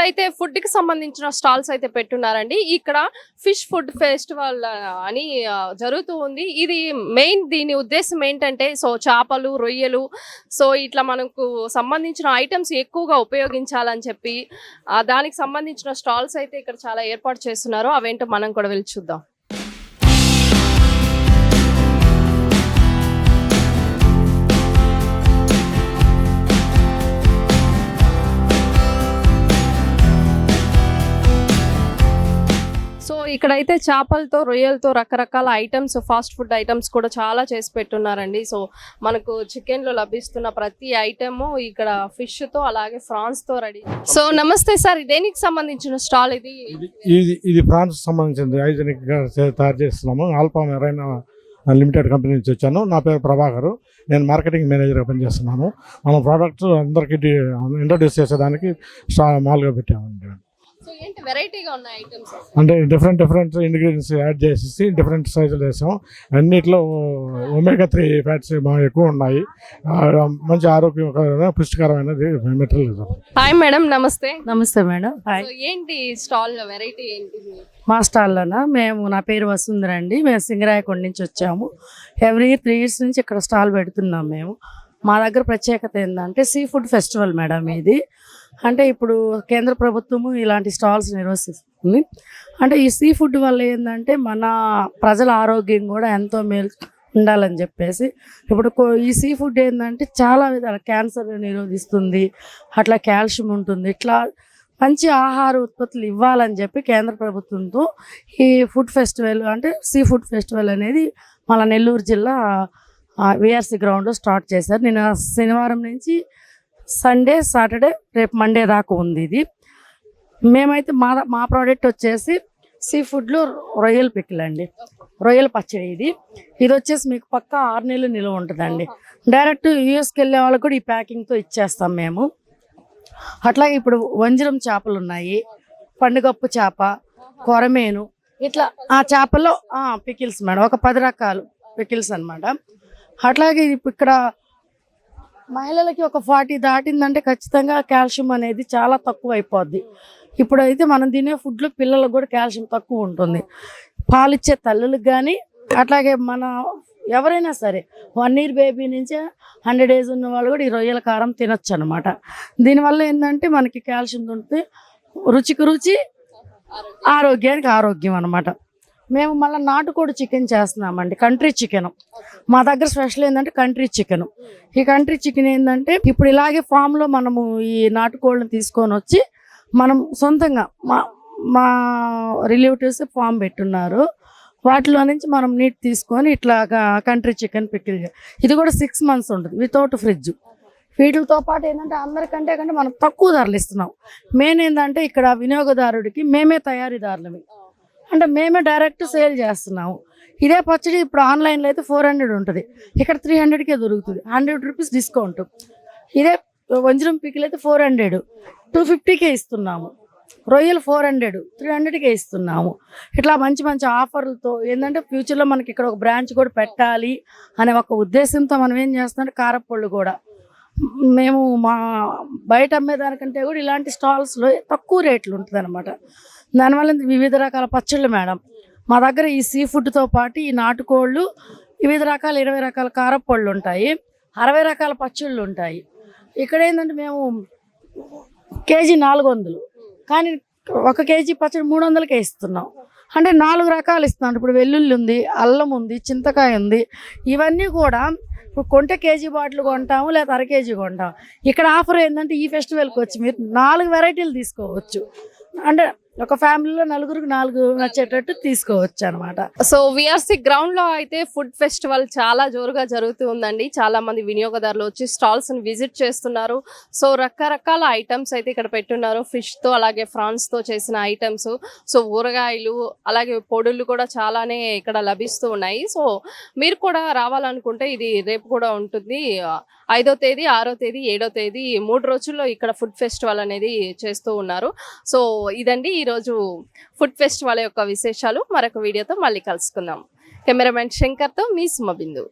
ఇక్కడైతే ఫుడ్ కి సంబంధించిన స్టాల్స్ అయితే పెట్టున్నారండి. ఇక్కడ ఫిష్ ఫుడ్ ఫెస్టివల్ అని జరుగుతూ ఉంది. ఇది మెయిన్ దీని ఉద్దేశం ఏంటంటే సో చేపలు, రొయ్యలు సో ఇట్లా మనకు సంబంధించిన ఐటమ్స్ ఎక్కువగా ఉపయోగించాలని చెప్పి దానికి సంబంధించిన స్టాల్స్ అయితే ఇక్కడ చాలా ఏర్పాటు చేస్తున్నారు. అవేంటో మనం కూడా వెళ్ళి చూద్దాం. ఇక్కడైతే చేపలతో, రొయ్యలతో రకరకాల ఐటమ్స్, ఫాస్ట్ ఫుడ్ ఐటమ్స్ కూడా చాలా చేసి పెట్టున్నారండి. సో మనకు చికెన్ లో లభిస్తున్న ప్రతి ఐటమ్ ఇక్కడ ఫిష్ తో అలాగే ఫ్రాన్స్ తో రెడీ. సో నమస్తే సార్, దేనికి సంబంధించిన స్టాల్ ఇది? ఇది ఫ్రాన్స్ సంబంధించింది. హైజెనిక్ గా తయారు చేస్తున్నాము. ఆల్ఫా మెరైనా లిమిటెడ్ కంపెనీ నుంచి వచ్చాను. నా పేరు ప్రభాకర్. నేను మార్కెటింగ్ మేనేజర్గా పనిచేస్తున్నాను. మన ప్రోడక్ట్స్ అందరికీ ఇంట్రొడ్యూస్ చేసేదానికి మాల్గా పెట్టామండి. అంటే డిఫరెంట్ ఇంగ్రీడియంట్స్ యాడ్ చేసేసి డిఫరెంట్ సైజులు వేసాం. అన్నిట్లో ఒమేగా 3 ఫ్యాట్స్ బాగా ఎక్కువ ఉన్నాయి. మంచి ఆరోగ్యకరమైన పుష్టికరమైన మెటీరియల్. హాయ్ మేడం, నమస్తే. నమస్తే మేడం. హాయ్. ఏంటి స్టాల్ వెరైటీ ఏంటి? మా స్టాల్లోనా నా పేరు వసుంధర అండి. మేము సింగరాయకొండ నుంచి వచ్చాము. ఎవ్రీ 3 years నుంచి ఇక్కడ స్టాల్ పెడుతున్నాం మేము. మా దగ్గర ప్రత్యేకత ఏంటంటే సీ ఫుడ్ ఫెస్టివల్ మేడం ఇది. అంటే ఇప్పుడు కేంద్ర ప్రభుత్వము ఇలాంటి స్టాల్స్ నిర్వహిస్తుంది. అంటే ఈ సీ ఫుడ్ వల్ల ఏంటంటే మన ప్రజల ఆరోగ్యం కూడా ఎంతో మేలు ఉండాలని చెప్పేసి ఇప్పుడు ఈ సీ ఫుడ్ ఏంటంటే చాలా విధాలు క్యాన్సర్ నిరోధిస్తుంది, అట్లా కాల్షియం ఉంటుంది. ఇట్లా మంచి ఆహార ఉత్పత్తులు ఇవ్వాలని చెప్పి కేంద్ర ప్రభుత్వంతో ఈ ఫుడ్ ఫెస్టివల్ అంటే సీ ఫుడ్ ఫెస్టివల్ అనేది మన నెల్లూరు జిల్లా విఆర్సి గ్రౌండ్లో స్టార్ట్ చేశారు. నేను శనివారం నుంచి సండే, సాటర్డే, రేపు మండే దాకా ఉంది ఇది. మేమైతే మా ప్రోడక్ట్ వచ్చేసి సీ ఫుడ్లో రొయ్యల పికిల్ అండి, రొయ్యల పచ్చడి. ఇది వచ్చేసి మీకు పక్కా 6 నెలలు నిల్వ ఉంటుందండి. డైరెక్ట్ యూఎస్కి వెళ్ళే వాళ్ళకి కూడా ఈ ప్యాకింగ్తో ఇచ్చేస్తాం మేము. అట్లాగే ఇప్పుడు వంజరం చేపలు ఉన్నాయి, పండుగప్పు చేప, కొరమేను, ఇట్లా ఆ చేపల్లో పికిల్స్ మేడం. ఒక 10 రకాలు పికిల్స్ అనమాట. అట్లాగే ఇక్కడ మహిళలకి ఒక 40 దాటిందంటే ఖచ్చితంగా కాల్షియం అనేది చాలా తక్కువ అయిపోద్ది. ఇప్పుడైతే మనం తినే ఫుడ్లో పిల్లలకు కూడా కాల్షియం తక్కువ ఉంటుంది. పాలిచ్చే తల్లులకు కానీ అట్లాగే మన ఎవరైనా సరే 1 year బేబీ నుంచే 100 days ఉన్న వాళ్ళు కూడా ఈ రొయ్యల కారం తినొచ్చు అనమాట. దీనివల్ల ఏంటంటే మనకి కాల్షియం ఉంటుంది, రుచికి రుచి, ఆరోగ్యానికి ఆరోగ్యం అనమాట. మేము మళ్ళీ నాటుకోడి చికెన్ చేస్తున్నామండి, కంట్రీ చికెన్. మా దగ్గర స్పెషల్ ఏంటంటే కంట్రీ చికెన్. ఈ కంట్రీ చికెన్ ఏంటంటే ఇప్పుడు ఇలాగే ఫామ్లో మనము ఈ నాటుకోళ్ళని తీసుకొని వచ్చి మనం సొంతంగా మా రిలేటివ్స్ ఫామ్ పెట్టున్నారు. వాటిలో నుంచి మనం నీట్ తీసుకొని ఇట్లాగా కంట్రీ చికెన్ పికిల్. ఇది కూడా 6 months ఉంటుంది వితౌట్ ఫ్రిడ్జ్. వీటితో పాటు ఏంటంటే అందరికంటే మనం తక్కువ ధరలు ఇస్తున్నాం. మెయిన్ ఏంటంటే ఇక్కడ వినియోగదారుడికి మేమే తయారీదారులమే, అంటే మేమే డైరెక్ట్ సేల్ చేస్తున్నాము. ఇదే పచ్చడి ఇప్పుడు ఆన్లైన్లో అయితే 400 ఉంటుంది, ఇక్కడ 300కే దొరుకుతుంది. 100 rupees డిస్కౌంట్. ఇదే వంజరం పికిల్ అయితే 400, 250కే ఇస్తున్నాము. రొయ్యలు 400, 300కే ఇస్తున్నాము. ఇట్లా మంచి మంచి ఆఫర్లతో ఏంటంటే ఫ్యూచర్లో మనకి ఇక్కడ ఒక బ్రాంచ్ కూడా పెట్టాలి అనే ఒక ఉద్దేశంతో మనం ఏం చేస్తున్నాం, కారపళ్ళు కూడా మేము మా బయట అమ్మేదానికంటే కూడా ఇలాంటి స్టాల్స్లో తక్కువ రేట్లు ఉంటుంది అనమాట. దానివల్ల వివిధ రకాల పచ్చళ్ళు మేడం మా దగ్గర. ఈ సీ ఫుడ్తో పాటు ఈ నాటుకోళ్ళు, వివిధ రకాల 20 రకాల కారపళ్ళు ఉంటాయి, 60 రకాల పచ్చళ్ళు ఉంటాయి. ఇక్కడ ఏంటంటే మేము కేజీ 400, కానీ 1 kg పచ్చడి 300కే ఇస్తున్నాం. అంటే 4 రకాలు ఇస్తున్నాం. ఇప్పుడు వెల్లుల్లి ఉంది, అల్లం ఉంది, చింతకాయ ఉంది. ఇవన్నీ కూడా ఇప్పుడు కొంటే కేజీ బాటిల్ కొంటాము, లేదా 1/2 kg కొంటాము. ఇక్కడ ఆఫర్ ఏంటంటే ఈ ఫెస్టివల్కి వచ్చి మీరు 4 వెరైటీలు తీసుకోవచ్చు. అంటే ఒక ఫ్యామిలీలో 4గురికి 4 నచ్చేటట్టు తీసుకోవచ్చు అనమాట. సో విఆర్సి గ్రౌండ్ లో అయితే ఫుడ్ ఫెస్టివల్ చాలా జోరుగా జరుగుతూ ఉందండి. చాలా మంది వినియోగదారులు వచ్చి స్టాల్స్ ని విజిట్ చేస్తున్నారు. సో రకరకాల ఐటమ్స్ అయితే ఇక్కడ పెట్టున్నారు. ఫిష్ తో అలాగే ఫ్రాన్స్ తో చేసిన ఐటమ్స్, సో ఊరగాయలు అలాగే పొడులు కూడా చాలానే ఇక్కడ లభిస్తూ ఉన్నాయి. సో మీరు కూడా రావాలనుకుంటే ఇది రేపు కూడా ఉంటుంది. 5వ తేదీ, 6వ తేదీ, 7వ తేదీ 3 రోజుల్లో ఇక్కడ ఫుడ్ ఫెస్టివల్ అనేది చేస్తూ ఉన్నారు. సో ఇదండి ఈరోజు ఫుడ్ ఫెస్టివల్ యొక్క విశేషాలు. మరొక వీడియోతో మళ్ళీ కలుసుకుందాం. కెమెరామెన్ శంకర్తో మీ సుమ బిందు.